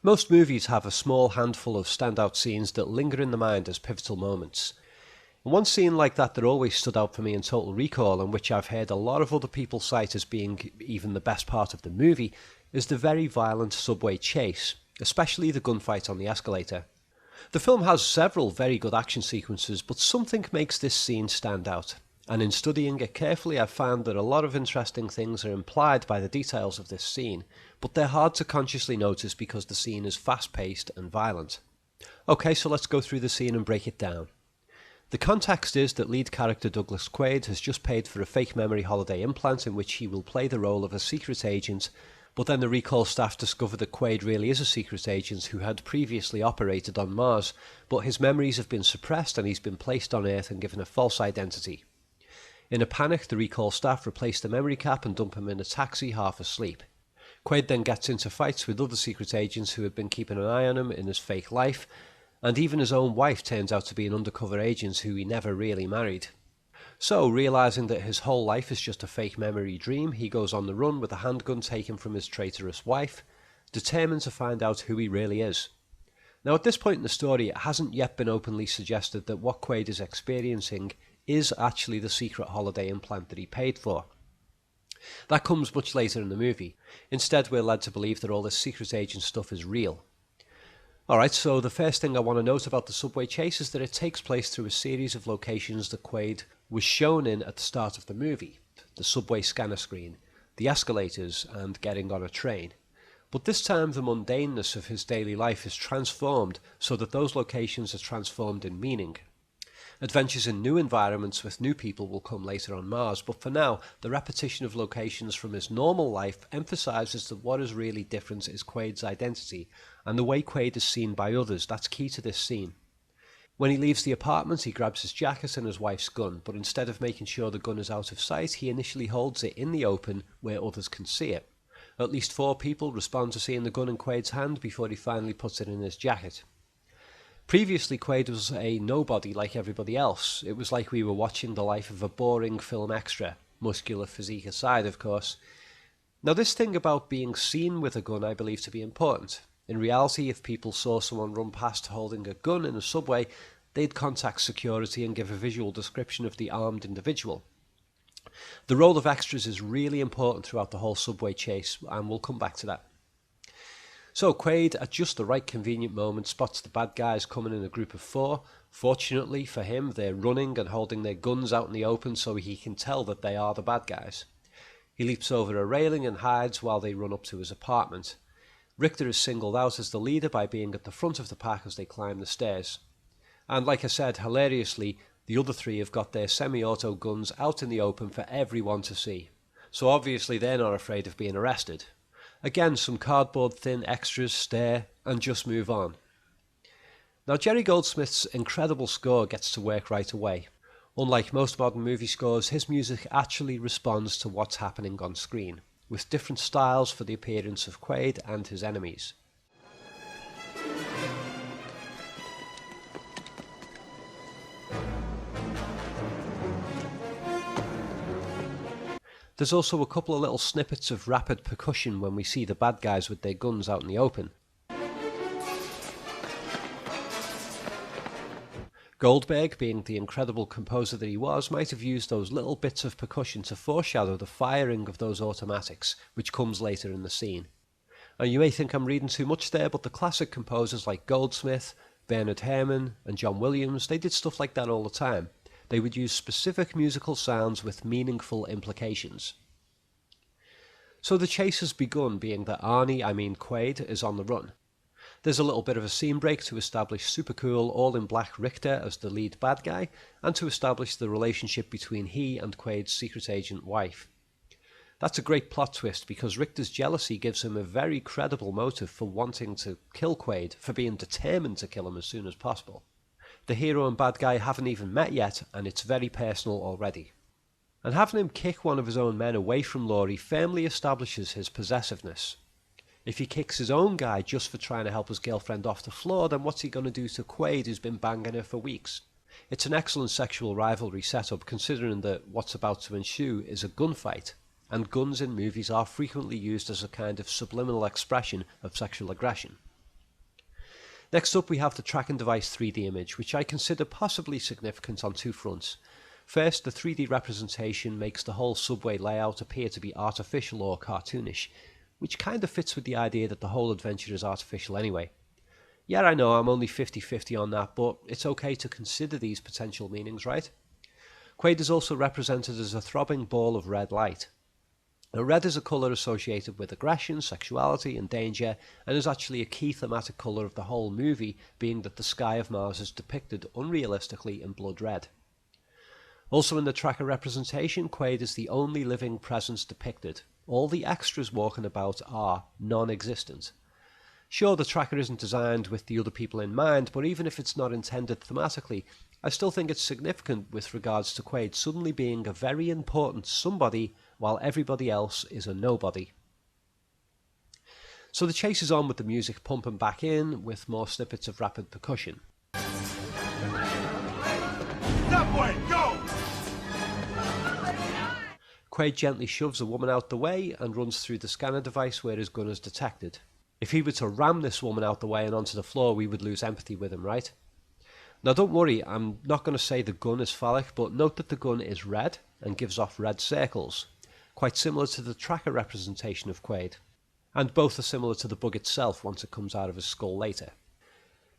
Most movies have a small handful of standout scenes that linger in the mind as pivotal moments. And one scene like that always stood out for me in Total Recall, and which I've heard a lot of other people cite as being even the best part of the movie, is the very violent subway chase, especially the gunfight on the escalator. The film has several very good action sequences, but something makes this scene stand out. And in studying it carefully, I've found that a lot of interesting things are implied by the details of this scene, but they're hard to consciously notice because the scene is fast-paced and violent. Okay, so let's go through the scene and break it down. The context is that lead character Douglas Quaid has just paid for a fake memory holiday implant in which he will play the role of a secret agent, but then the recall staff discover that Quaid really is a secret agent who had previously operated on Mars, but his memories have been suppressed and he's been placed on Earth and given a false identity. In a panic, the recall staff replace the memory cap and dump him in a taxi half asleep. Quaid then gets into fights with other secret agents who had been keeping an eye on him in his fake life, and even his own wife turns out to be an undercover agent who he never really married. So, realising that his whole life is just a fake memory dream, he goes on the run with a handgun taken from his traitorous wife, determined to find out who he really is. Now at this point in the story, it hasn't yet been openly suggested that what Quaid is experiencing is actually the secret holiday implant that he paid for. That comes much later in the movie. Instead, we're led to believe that all this secret agent stuff is real. Alright, so the first thing I want to note about the subway chase is that it takes place through a series of locations that Quaid was shown in at the start of the movie. The subway scanner screen, the escalators, and getting on a train. But this time the mundaneness of his daily life is transformed so that those locations are transformed in meaning. Adventures in new environments with new people will come later on Mars, but for now, the repetition of locations from his normal life emphasises that what is really different is Quaid's identity, and the way Quaid is seen by others. That's key to this scene. When he leaves the apartment, he grabs his jacket and his wife's gun, but instead of making sure the gun is out of sight, he initially holds it in the open where others can see it. At least 4 people respond to seeing the gun in Quaid's hand before he finally puts it in his jacket. Previously, Quaid was a nobody like everybody else. It was like we were watching the life of a boring film extra, muscular physique aside, of course. Now, this thing about being seen with a gun I believe to be important. In reality, if people saw someone run past holding a gun in a subway, they'd contact security and give a visual description of the armed individual. The role of extras is really important throughout the whole subway chase, and we'll come back to that. So Quaid, at just the right convenient moment, spots the bad guys coming in a group of 4. Fortunately for him, they're running and holding their guns out in the open so he can tell that they are the bad guys. He leaps over a railing and hides while they run up to his apartment. Richter is singled out as the leader by being at the front of the pack as they climb the stairs. And like I said, hilariously, the other 3 have got their semi-auto guns out in the open for everyone to see. So obviously they're not afraid of being arrested. Again, some cardboard-thin extras stare and just move on. Now, Jerry Goldsmith's incredible score gets to work right away. Unlike most modern movie scores, his music actually responds to what's happening on screen, with different styles for the appearance of Quaid and his enemies. There's also a couple of little snippets of rapid percussion when we see the bad guys with their guns out in the open. Goldberg, being the incredible composer that he was, might have used those little bits of percussion to foreshadow the firing of those automatics, which comes later in the scene. And you may think I'm reading too much there, but the classic composers like Goldsmith, Bernard Herrmann, and John Williams, they did stuff like that all the time. They would use specific musical sounds with meaningful implications. So the chase has begun, being that Quaid, is on the run. There's a little bit of a scene break to establish super cool all-in-black Richter as the lead bad guy, and to establish the relationship between he and Quaid's secret agent wife. That's a great plot twist because Richter's jealousy gives him a very credible motive for wanting to kill Quaid, for being determined to kill him as soon as possible. The hero and bad guy haven't even met yet, and it's very personal already. And having him kick one of his own men away from Laurie firmly establishes his possessiveness. If he kicks his own guy just for trying to help his girlfriend off the floor, then what's he going to do to Quaid, who's been banging her for weeks? It's an excellent sexual rivalry setup, considering that what's about to ensue is a gunfight, and guns in movies are frequently used as a kind of subliminal expression of sexual aggression. Next up we have the tracking device 3D image, which I consider possibly significant on two fronts. First, the 3D representation makes the whole subway layout appear to be artificial or cartoonish, which kind of fits with the idea that the whole adventure is artificial anyway. Yeah, I know I'm only 50-50 on that, but it's okay to consider these potential meanings, right? Quaid is also represented as a throbbing ball of red light. Now, red is a colour associated with aggression, sexuality and danger, and is actually a key thematic colour of the whole movie, being that the sky of Mars is depicted unrealistically in blood red. Also in the tracker representation, Quaid is the only living presence depicted. All the extras walking about are non-existent. Sure, the tracker isn't designed with the other people in mind, but even if it's not intended thematically, I still think it's significant with regards to Quaid suddenly being a very important somebody while everybody else is a nobody. So the chase is on with the music pumping back in, with more snippets of rapid percussion. Subway, go! Quaid gently shoves a woman out the way and runs through the scanner device where his gun is detected. If he were to ram this woman out the way and onto the floor, we would lose empathy with him, right? Now don't worry, I'm not going to say the gun is phallic, but note that the gun is red and gives off red circles, quite similar to the tracker representation of Quaid. And both are similar to the bug itself once it comes out of his skull later.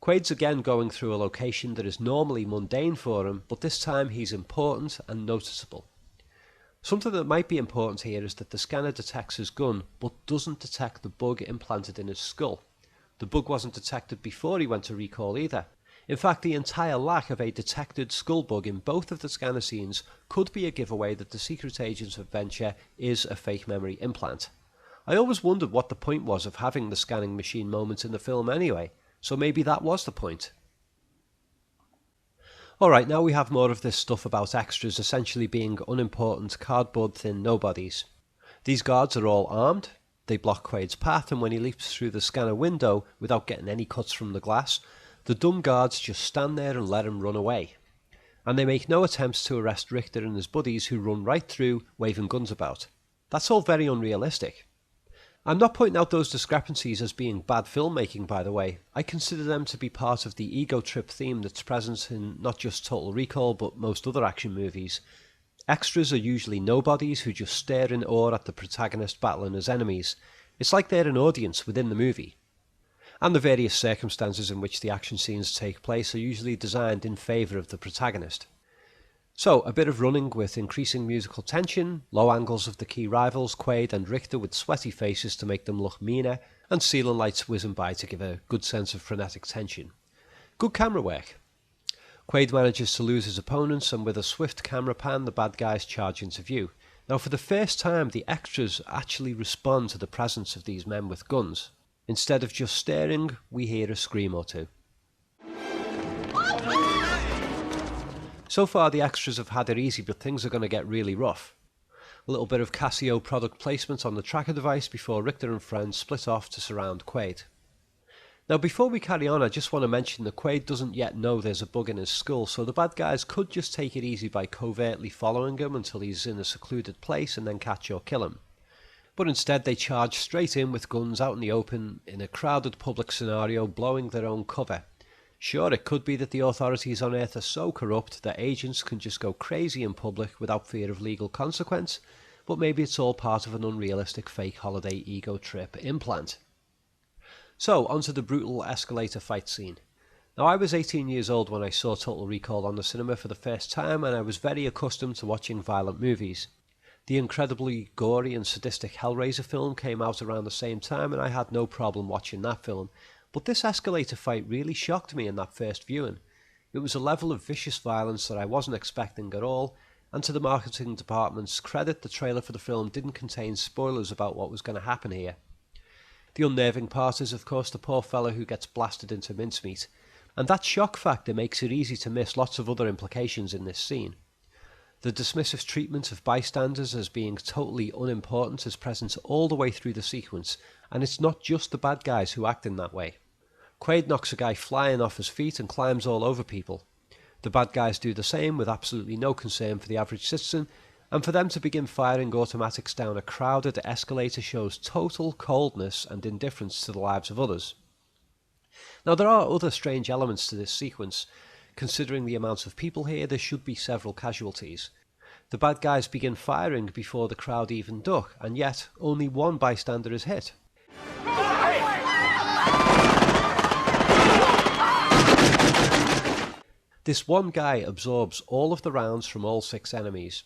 Quaid's again going through a location that is normally mundane for him, but this time he's important and noticeable. Something that might be important here is that the scanner detects his gun, but doesn't detect the bug implanted in his skull. The bug wasn't detected before he went to recall either. In fact, the entire lack of a detected skull bug in both of the scanner scenes could be a giveaway that the secret agent's adventure is a fake memory implant. I always wondered what the point was of having the scanning machine moment in the film anyway, so maybe that was the point. Alright, now we have more of this stuff about extras essentially being unimportant, cardboard-thin nobodies. These guards are all armed, they block Quaid's path, and when he leaps through the scanner window without getting any cuts from the glass, the dumb guards just stand there and let him run away. And they make no attempts to arrest Richter and his buddies, who run right through, waving guns about. That's all very unrealistic. I'm not pointing out those discrepancies as being bad filmmaking, by the way. I consider them to be part of the ego trip theme that's present in not just Total Recall, but most other action movies. Extras are usually nobodies who just stare in awe at the protagonist battling his enemies. It's like they're an audience within the movie. And the various circumstances in which the action scenes take place are usually designed in favour of the protagonist. So, a bit of running with increasing musical tension, low angles of the key rivals, Quaid and Richter with sweaty faces to make them look meaner, and ceiling lights whizzing by to give a good sense of frenetic tension. Good camera work. Quaid manages to lose his opponents, and with a swift camera pan, the bad guys charge into view. Now, for the first time, the extras actually respond to the presence of these men with guns. Instead of just staring, we hear a scream or two. So far the extras have had it easy, but things are going to get really rough. A little bit of Casio product placement on the tracker device before Richter and friends split off to surround Quaid. Now before we carry on, I just want to mention that Quaid doesn't yet know there's a bug in his skull, so the bad guys could just take it easy by covertly following him until he's in a secluded place and then catch or kill him. But instead they charge straight in with guns out in the open in a crowded public scenario, blowing their own cover. Sure, it could be that the authorities on Earth are so corrupt that agents can just go crazy in public without fear of legal consequence, but maybe it's all part of an unrealistic fake holiday ego trip implant. So, onto the brutal escalator fight scene. Now, I was 18 years old when I saw Total Recall on the cinema for the first time, and I was very accustomed to watching violent movies. The incredibly gory and sadistic Hellraiser film came out around the same time, and I had no problem watching that film. But this escalator fight really shocked me in that first viewing. It was a level of vicious violence that I wasn't expecting at all, and to the marketing department's credit, the trailer for the film didn't contain spoilers about what was going to happen here. The unnerving part is, of course, the poor fella who gets blasted into mincemeat, and that shock factor makes it easy to miss lots of other implications in this scene. The dismissive treatment of bystanders as being totally unimportant is present all the way through the sequence, and it's not just the bad guys who act in that way. Quaid knocks a guy flying off his feet and climbs all over people. The bad guys do the same with absolutely no concern for the average citizen, and for them to begin firing automatics down a crowded escalator shows total coldness and indifference to the lives of others. Now there are other strange elements to this sequence. Considering the amount of people here, there should be several casualties. The bad guys begin firing before the crowd even duck, and yet only one bystander is hit. This one guy absorbs all of the rounds from all 6 enemies.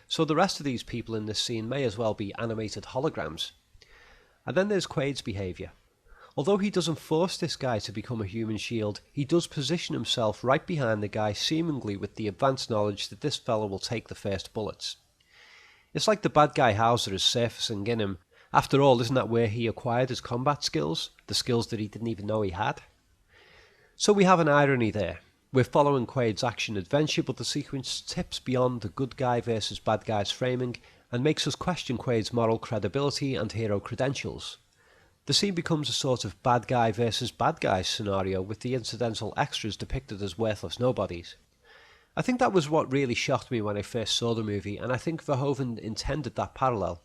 So the rest of these people in this scene may as well be animated holograms. And then there's Quaid's behaviour. Although he doesn't force this guy to become a human shield, he does position himself right behind the guy, seemingly with the advanced knowledge that this fella will take the first bullets. It's like the bad guy Hauser is surfacing in him. After all, isn't that where he acquired his combat skills? The skills that he didn't even know he had? So we have an irony there. We're following Quaid's action-adventure, but the sequence tips beyond the good guy versus bad guy's framing and makes us question Quaid's moral credibility and hero credentials. The scene becomes a sort of bad guy versus bad guy scenario, with the incidental extras depicted as worthless nobodies. I think that was what really shocked me when I first saw the movie, and I think Verhoeven intended that parallel.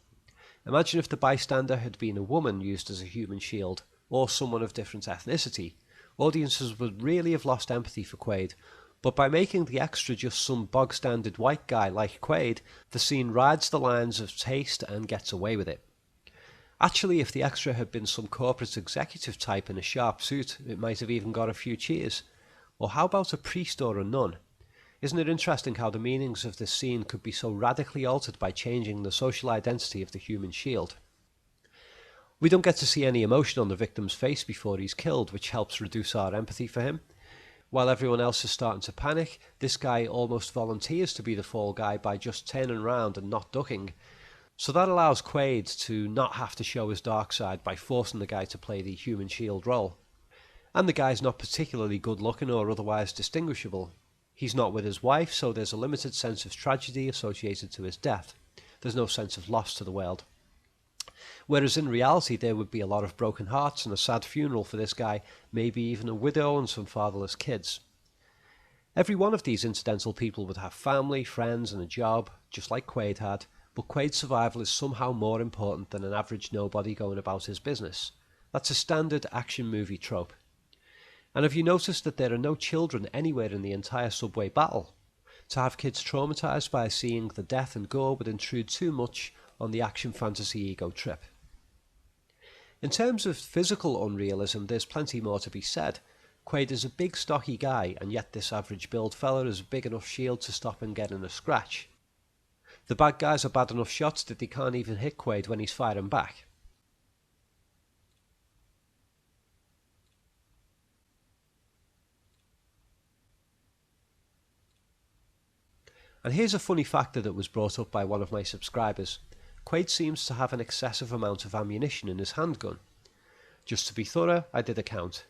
Imagine if the bystander had been a woman used as a human shield, or someone of different ethnicity. Audiences would really have lost empathy for Quaid, but by making the extra just some bog-standard white guy like Quaid, the scene rides the lines of taste and gets away with it. Actually, if the extra had been some corporate executive type in a sharp suit, it might have even got a few cheers. Or how about a priest or a nun? Isn't it interesting how the meanings of this scene could be so radically altered by changing the social identity of the human shield? We don't get to see any emotion on the victim's face before he's killed, which helps reduce our empathy for him. While everyone else is starting to panic, this guy almost volunteers to be the fall guy by just turning around and not ducking. So that allows Quaid to not have to show his dark side by forcing the guy to play the human shield role. And the guy's not particularly good looking or otherwise distinguishable. He's not with his wife, so there's a limited sense of tragedy associated to his death. There's no sense of loss to the world. Whereas in reality there would be a lot of broken hearts and a sad funeral for this guy, maybe even a widow and some fatherless kids. Every one of these incidental people would have family, friends and a job, just like Quaid had, but Quaid's survival is somehow more important than an average nobody going about his business. That's a standard action movie trope. And have you noticed that there are no children anywhere in the entire subway battle? To have kids traumatised by seeing the death and gore would intrude too much on the action fantasy ego trip. In terms of physical unrealism, there's plenty more to be said. Quaid is a big stocky guy, and yet this average build fella is a big enough shield to stop him getting a scratch. The bad guys are bad enough shots that they can't even hit Quaid when he's firing back. And here's a funny factor that was brought up by one of my subscribers. Quaid seems to have an excessive amount of ammunition in his handgun. Just to be thorough, I did a count.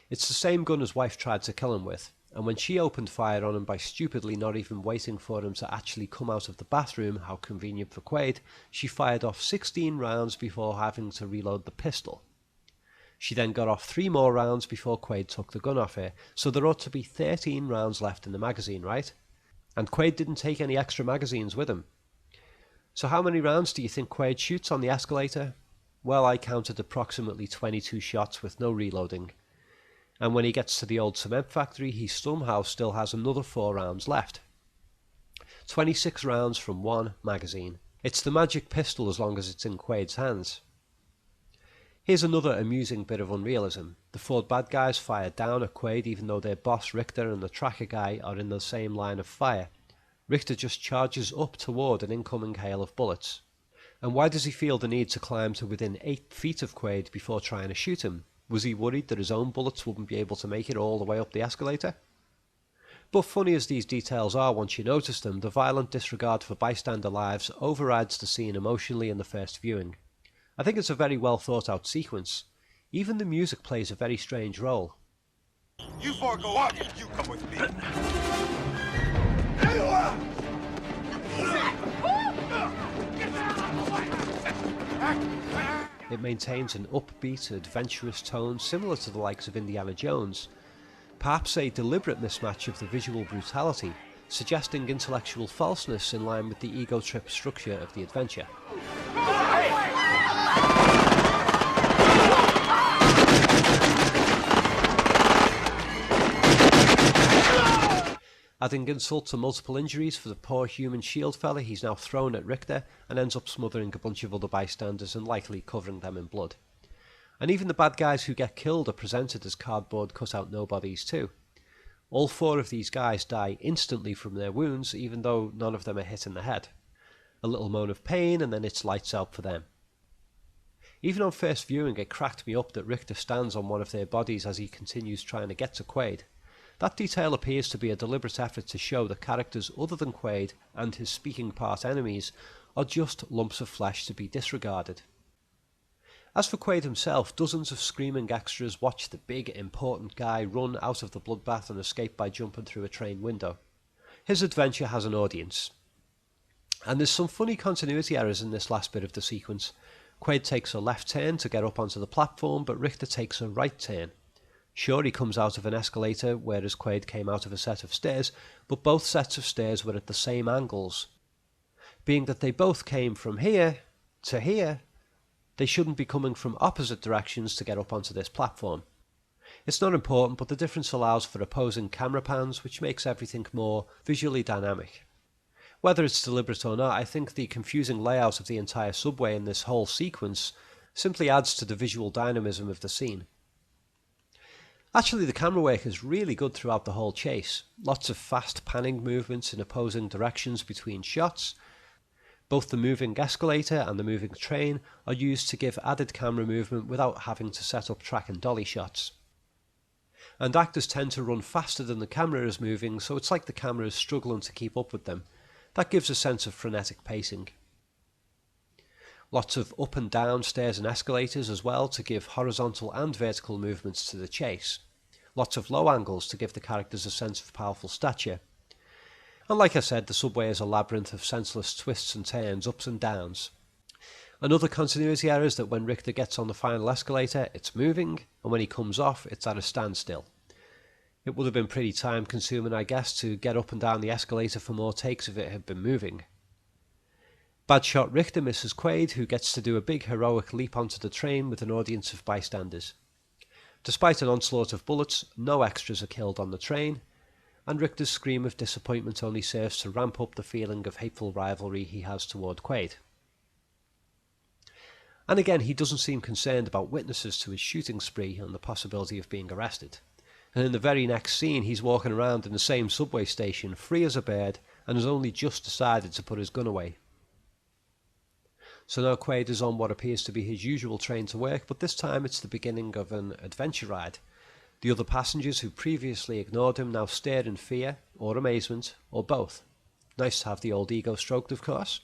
It's the same gun his wife tried to kill him with, and when she opened fire on him by stupidly not even waiting for him to actually come out of the bathroom, how convenient for Quaid, she fired off 16 rounds before having to reload the pistol. She then got off 3 more rounds before Quaid took the gun off her, so there ought to be 13 rounds left in the magazine, right? And Quaid didn't take any extra magazines with him. So how many rounds do you think Quaid shoots on the escalator? Well, I counted approximately 22 shots with no reloading. And when he gets to the old cement factory, he somehow still has another 4 rounds left. 26 rounds from 1 magazine. It's the magic pistol as long as it's in Quaid's hands. Here's another amusing bit of unrealism. The 4 bad guys fire down at Quaid even though their boss Richter and the tracker guy are in the same line of fire. Richter just charges up toward an incoming hail of bullets. And why does he feel the need to climb to within 8 feet of Quaid before trying to shoot him? Was he worried that his own bullets wouldn't be able to make it all the way up the escalator? But funny as these details are once you notice them, the violent disregard for bystander lives overrides the scene emotionally in the first viewing. I think it's a very well thought out sequence. Even the music plays a very strange role. You four go up, you come with me. It maintains an upbeat, adventurous tone similar to the likes of Indiana Jones. Perhaps a deliberate mismatch of the visual brutality, suggesting intellectual falseness in line with the ego trip structure of the adventure. Adding insult to multiple injuries for the poor human shield fella, he's now thrown at Richter and ends up smothering a bunch of other bystanders and likely covering them in blood. And even the bad guys who get killed are presented as cardboard cutout nobodies too. All 4 of these guys die instantly from their wounds, even though none of them are hit in the head. A little moan of pain and then it's lights out for them. Even on first viewing, it cracked me up that Richter stands on one of their bodies as he continues trying to get to Quaid. That detail appears to be a deliberate effort to show that characters other than Quaid and his speaking part enemies are just lumps of flesh to be disregarded. As for Quaid himself, dozens of screaming extras watch the big, important guy run out of the bloodbath and escape by jumping through a train window. His adventure has an audience. And there's some funny continuity errors in this last bit of the sequence. Quaid takes a left turn to get up onto the platform, but Richter takes a right turn. Sure, he comes out of an escalator, whereas Quaid came out of a set of stairs, but both sets of stairs were at the same angles. Being that they both came from here to here, they shouldn't be coming from opposite directions to get up onto this platform. It's not important, but the difference allows for opposing camera pans, which makes everything more visually dynamic. Whether it's deliberate or not, I think the confusing layout of the entire subway in this whole sequence simply adds to the visual dynamism of the scene. Actually, the camera work is really good throughout the whole chase. Lots of fast panning movements in opposing directions between shots. Both the moving escalator and the moving train are used to give added camera movement without having to set up track and dolly shots. And actors tend to run faster than the camera is moving, so it's like the camera is struggling to keep up with them. That gives a sense of frenetic pacing. Lots of up and down stairs and escalators as well to give horizontal and vertical movements to the chase. Lots of low angles to give the characters a sense of powerful stature. And like I said, the subway is a labyrinth of senseless twists and turns, ups and downs. Another continuity error is that when Richter gets on the final escalator, it's moving, and when he comes off, it's at a standstill. It would have been pretty time consuming, I guess, to get up and down the escalator for more takes if it had been moving. Bad shot Richter misses Quaid, who gets to do a big heroic leap onto the train with an audience of bystanders. Despite an onslaught of bullets, no extras are killed on the train, and Richter's scream of disappointment only serves to ramp up the feeling of hateful rivalry he has toward Quaid. And again, he doesn't seem concerned about witnesses to his shooting spree and the possibility of being arrested. And in the very next scene, he's walking around in the same subway station, free as a bird, and has only just decided to put his gun away. So now Quaid is on what appears to be his usual train to work, but this time it's the beginning of an adventure ride. The other passengers who previously ignored him now stare in fear, or amazement, or both. Nice to have the old ego stroked, of course.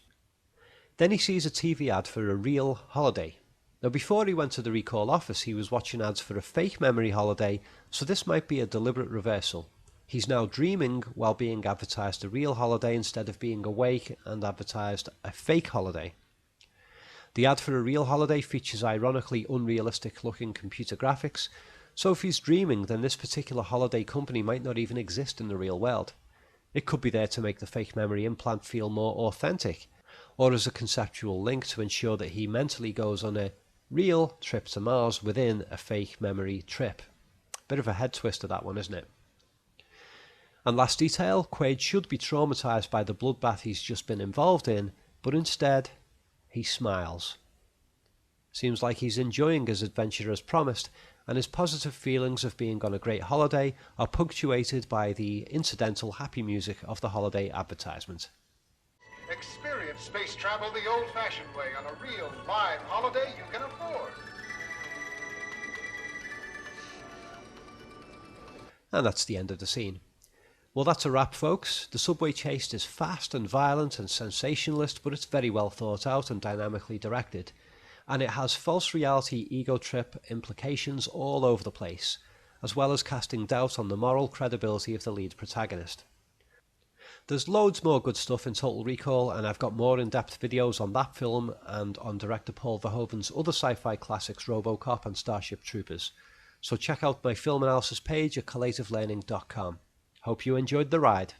Then he sees a TV ad for a real holiday. Now before he went to the recall office, he was watching ads for a fake memory holiday, so this might be a deliberate reversal. He's now dreaming while being advertised a real holiday instead of being awake and advertised a fake holiday. The ad for a real holiday features ironically unrealistic looking computer graphics, so if he's dreaming, then this particular holiday company might not even exist in the real world. It could be there to make the fake memory implant feel more authentic, or as a conceptual link to ensure that he mentally goes on a real trip to Mars within a fake memory trip. Bit of a head twister, that one, isn't it? And last detail, Quaid should be traumatized by the bloodbath he's just been involved in, but instead, he smiles. Seems like he's enjoying his adventure as promised, and his positive feelings of being on a great holiday are punctuated by the incidental happy music of the holiday advertisement. Experience space travel the old-fashioned way on a real, live holiday you can afford. And that's the end of the scene. Well, that's a wrap, folks. The subway chase is fast and violent and sensationalist, but it's very well thought out and dynamically directed. And it has false reality ego trip implications all over the place, as well as casting doubt on the moral credibility of the lead protagonist. There's loads more good stuff in Total Recall, and I've got more in-depth videos on that film and on director Paul Verhoeven's other sci-fi classics RoboCop and Starship Troopers. So check out my film analysis page at collativelearning.com. Hope you enjoyed the ride.